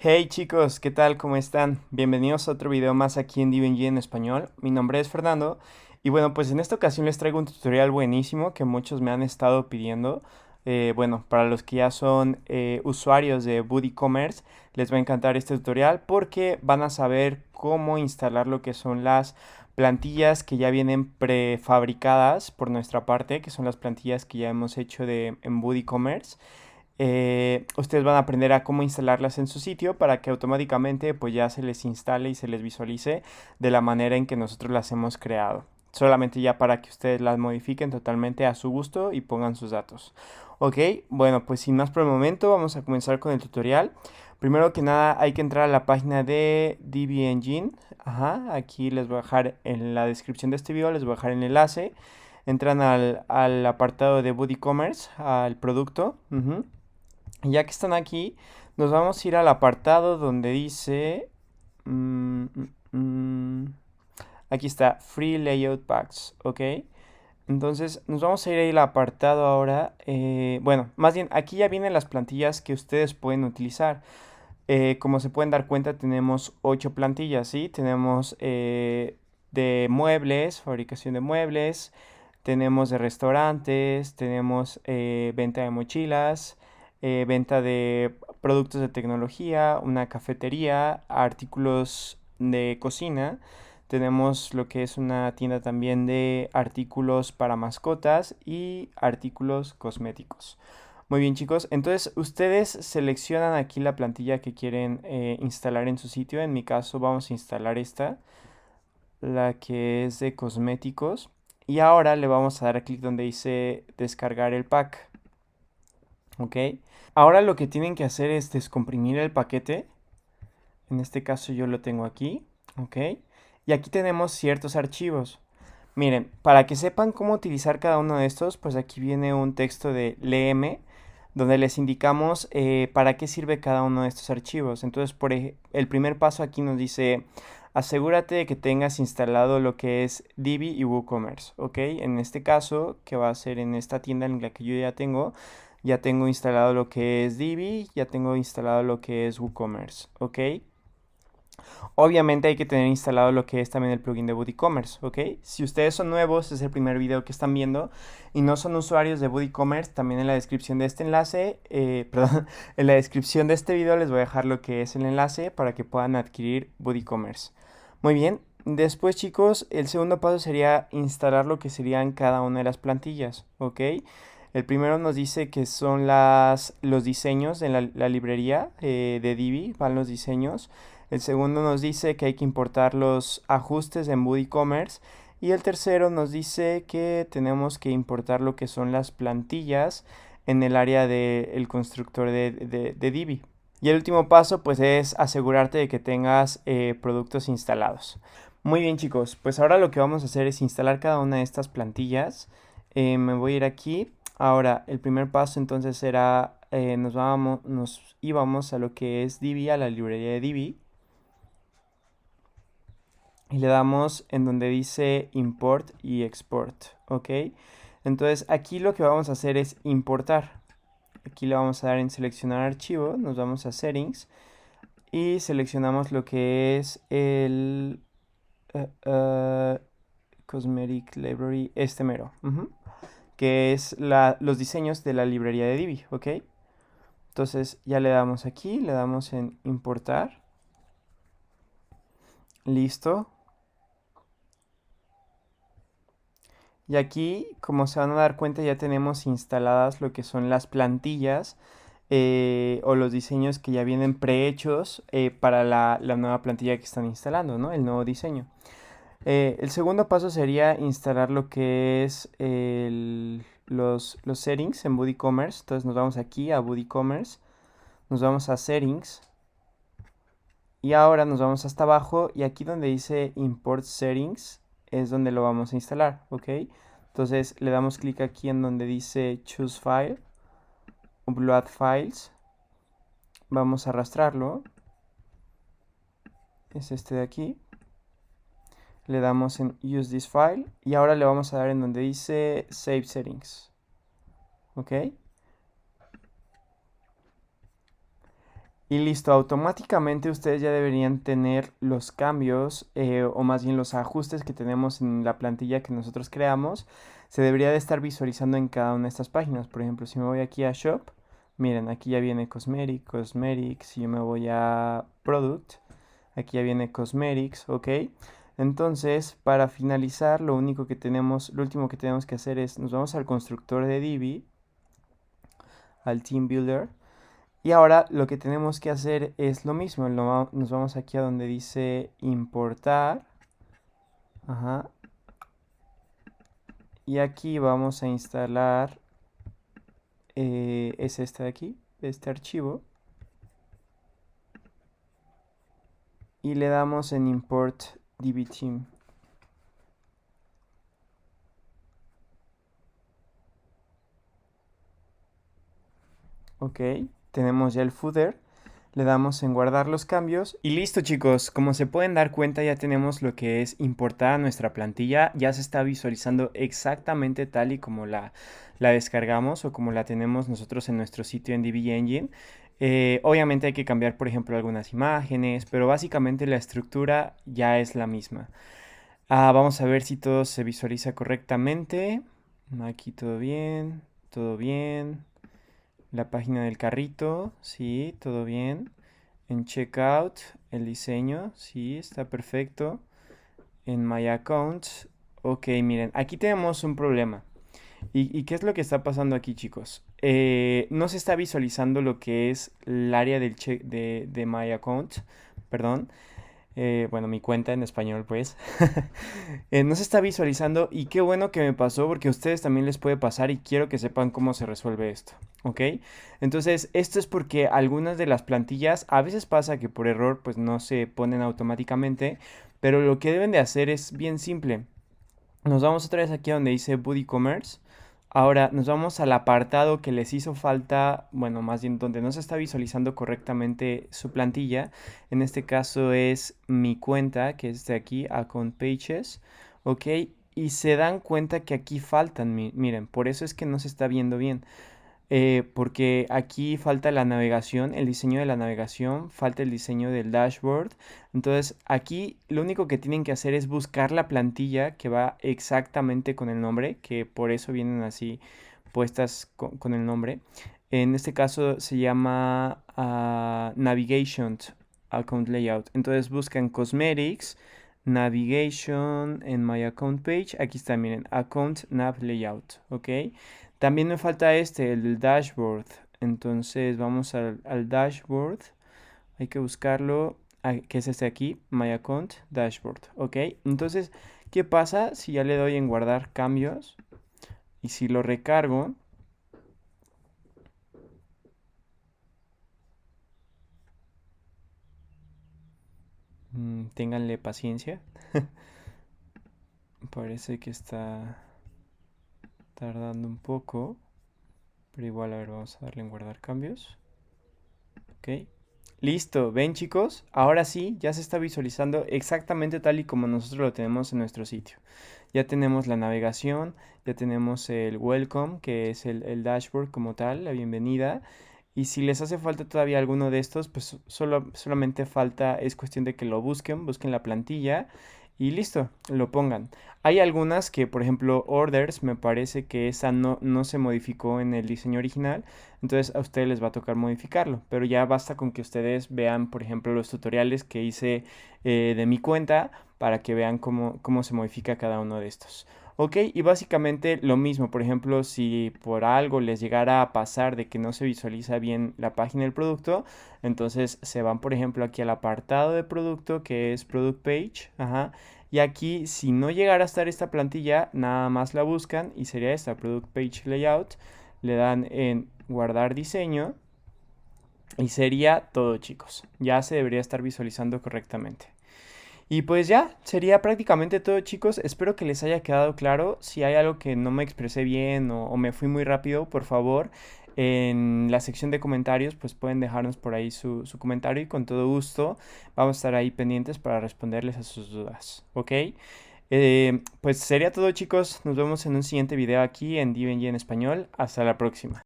Hey chicos, ¿qué tal? ¿Cómo están? Bienvenidos a otro video más aquí en DBNG en español. Mi nombre es Fernando y bueno, pues en esta ocasión les traigo un tutorial buenísimo que muchos me han estado pidiendo. Bueno, para los que ya son usuarios de BuddyCommerce, les va a encantar este tutorial porque van a saber cómo instalar lo que son las plantillas que ya vienen prefabricadas por nuestra parte, que son las plantillas que ya hemos hecho en BuddyCommerce. Ustedes van a aprender a cómo instalarlas en su sitio para que automáticamente pues ya se les instale y se les visualice de la manera en que nosotros las hemos creado. Solamente ya para que ustedes las modifiquen totalmente a su gusto y pongan sus datos. Ok, bueno, pues sin más por el momento vamos a comenzar con el tutorial. Primero que nada hay que entrar a la página de DB Engine. Ajá, aquí les voy a dejar en la descripción de este video, les voy a dejar el enlace. Entran al apartado de BuddyCommerce, al producto. Y ya que están aquí, nos vamos a ir al apartado donde dice... mm, mm, aquí está, Free Layout Packs, ¿ok? Entonces nos vamos a ir ahí al apartado ahora. Bueno, más bien, aquí ya vienen las plantillas que ustedes pueden utilizar. Como se pueden dar cuenta, tenemos 8 plantillas, ¿sí? Tenemos de muebles, fabricación de muebles, tenemos de restaurantes, tenemos venta de mochilas, venta de productos de tecnología, una cafetería, artículos de cocina. Tenemos lo que es una tienda también de artículos para mascotas y artículos cosméticos. Muy bien, chicos. Entonces, ustedes seleccionan aquí la plantilla que quieren instalar en su sitio. En mi caso, vamos a instalar esta, la que es de cosméticos. Y ahora le vamos a dar clic donde dice descargar el pack. ¿Ok? Ahora lo que tienen que hacer es descomprimir el paquete. En este caso yo lo tengo aquí. ¿Ok? Y aquí tenemos ciertos archivos. Miren, para que sepan cómo utilizar cada uno de estos, pues aquí viene un texto de léeme, donde les indicamos para qué sirve cada uno de estos archivos. Entonces, el primer paso aquí nos dice, asegúrate de que tengas instalado lo que es Divi y WooCommerce, ¿ok? En este caso, que va a ser en esta tienda en la que yo ya tengo instalado lo que es Divi, ya tengo instalado lo que es WooCommerce, ¿ok? Obviamente hay que tener instalado lo que es también el plugin de BuddyCommerce, ¿ok? Si ustedes son nuevos, es el primer video que están viendo y no son usuarios de BuddyCommerce, también en la descripción de este enlace, perdón, en la descripción de este video les voy a dejar lo que es el enlace para que puedan adquirir BuddyCommerce. Muy bien, después chicos, el segundo paso sería instalar lo que serían cada una de las plantillas, ¿ok? El primero nos dice que son los diseños de la librería de Divi, van los diseños. El segundo nos dice que hay que importar los ajustes en BuddyCommerce. Y el tercero nos dice que tenemos que importar lo que son las plantillas en el área del constructor de Divi. Y el último paso pues es asegurarte de que tengas productos instalados. Muy bien chicos, pues ahora lo que vamos a hacer es instalar cada una de estas plantillas. Me voy a ir aquí. Ahora el primer paso entonces será nos íbamos a lo que es Divi, a la librería de Divi. Y le damos en donde dice import y export, ¿ok? Entonces aquí lo que vamos a hacer es importar. Aquí le vamos a dar en seleccionar archivo, nos vamos a settings y seleccionamos lo que es el cosmetic library, este mero, que es los diseños de la librería de Divi, ¿ok? Entonces ya le damos aquí, le damos en importar, listo. Y aquí, como se van a dar cuenta, ya tenemos instaladas lo que son las plantillas o los diseños que ya vienen prehechos para la nueva plantilla que están instalando, ¿no? El nuevo diseño. El segundo paso sería instalar lo que es los settings en BuddyCommerce. Entonces nos vamos aquí a BuddyCommerce, nos vamos a settings y ahora nos vamos hasta abajo y aquí donde dice import settings es donde lo vamos a instalar, ¿ok? Entonces le damos clic aquí en donde dice choose file, upload files, vamos a arrastrarlo, es este de aquí, le damos en use this file y ahora le vamos a dar en donde dice save settings, ¿ok? Y listo, automáticamente ustedes ya deberían tener los cambios o más bien los ajustes que tenemos en la plantilla que nosotros creamos. Se debería de estar visualizando en cada una de estas páginas. Por ejemplo, si me voy aquí a Shop, miren, aquí ya viene Cosmetics. Si yo me voy a Product, aquí ya viene Cosmetics, ¿ok? Entonces, para finalizar, lo único que tenemos, lo último que tenemos que hacer es, nos vamos al constructor de Divi, al Team Builder. Y ahora lo que tenemos que hacer es lo mismo. Nos vamos aquí a donde dice importar. Ajá. Y aquí vamos a instalar, es este de aquí, este archivo. Y le damos en import dbteam. Ok, tenemos ya el footer. Le damos en guardar los cambios y listo chicos, como se pueden dar cuenta ya tenemos lo que es importada a nuestra plantilla, ya se está visualizando exactamente tal y como la descargamos o como la tenemos nosotros en nuestro sitio en DB Engine. Obviamente hay que cambiar por ejemplo algunas imágenes, pero básicamente la estructura ya es la misma. Vamos a ver si todo se visualiza correctamente. Aquí todo bien, todo bien. La página del carrito, sí, todo bien. En checkout, el diseño, sí, está perfecto. En my accounts, ok, miren, aquí tenemos un problema. ¿Y qué es lo que está pasando aquí, chicos? No se está visualizando lo que es el área de my account, perdón. Bueno, mi cuenta en español, pues. No se está visualizando y qué bueno que me pasó porque a ustedes también les puede pasar y quiero que sepan cómo se resuelve esto, ¿ok? Entonces, esto es porque algunas de las plantillas a veces pasa que por error pues no se ponen automáticamente, pero lo que deben de hacer es bien simple. Nos vamos otra vez aquí donde dice BuddyCommerce. Ahora nos vamos al apartado que les hizo falta, bueno, más bien donde no se está visualizando correctamente su plantilla. En este caso es mi cuenta, que es de aquí, Account Pages, ¿ok? Y se dan cuenta que aquí faltan, miren, por eso es que no se está viendo bien. Porque aquí falta la navegación, el diseño de la navegación, falta el diseño del dashboard. Entonces aquí lo único que tienen que hacer es buscar la plantilla que va exactamente con el nombre, que por eso vienen así puestas con el nombre. En este caso se llama Navigation Account Layout. Entonces buscan Cosmetics, Navigation en My Account Page. Aquí está, miren, Account Nav Layout, ¿ok? También me falta este, el del dashboard. Entonces vamos al dashboard. Hay que buscarlo. Que es este aquí, My Account Dashboard. ¿Ok? Entonces, ¿qué pasa si ya le doy en guardar cambios? Y si lo recargo. Ténganle paciencia. Parece que está tardando un poco. Pero igual, a ver, vamos a darle en guardar cambios. Ok. Listo, ven chicos, ahora sí, ya se está visualizando exactamente tal y como nosotros lo tenemos en nuestro sitio. Ya tenemos la navegación, ya tenemos el welcome, que es el dashboard como tal, la bienvenida. Y si les hace falta todavía alguno de estos, pues solamente falta, es cuestión de que lo busquen la plantilla y listo, lo pongan. Hay algunas que, por ejemplo, orders, me parece que esa no se modificó en el diseño original, entonces a ustedes les va a tocar modificarlo, pero ya basta con que ustedes vean, por ejemplo, los tutoriales que hice de mi cuenta para que vean cómo se modifica cada uno de estos. Ok, y básicamente lo mismo, por ejemplo, si por algo les llegara a pasar de que no se visualiza bien la página del producto, entonces se van, por ejemplo, aquí al apartado de producto que es Product Page, ajá, y aquí si no llegara a estar esta plantilla, nada más la buscan y sería esta, Product Page Layout, le dan en guardar diseño y sería todo chicos, ya se debería estar visualizando correctamente. Y pues ya, sería prácticamente todo chicos, espero que les haya quedado claro, si hay algo que no me expresé bien o me fui muy rápido, por favor, en la sección de comentarios pues pueden dejarnos por ahí su comentario y con todo gusto vamos a estar ahí pendientes para responderles a sus dudas, ¿ok? Pues sería todo chicos, nos vemos en un siguiente video aquí en DBNG en español, hasta la próxima.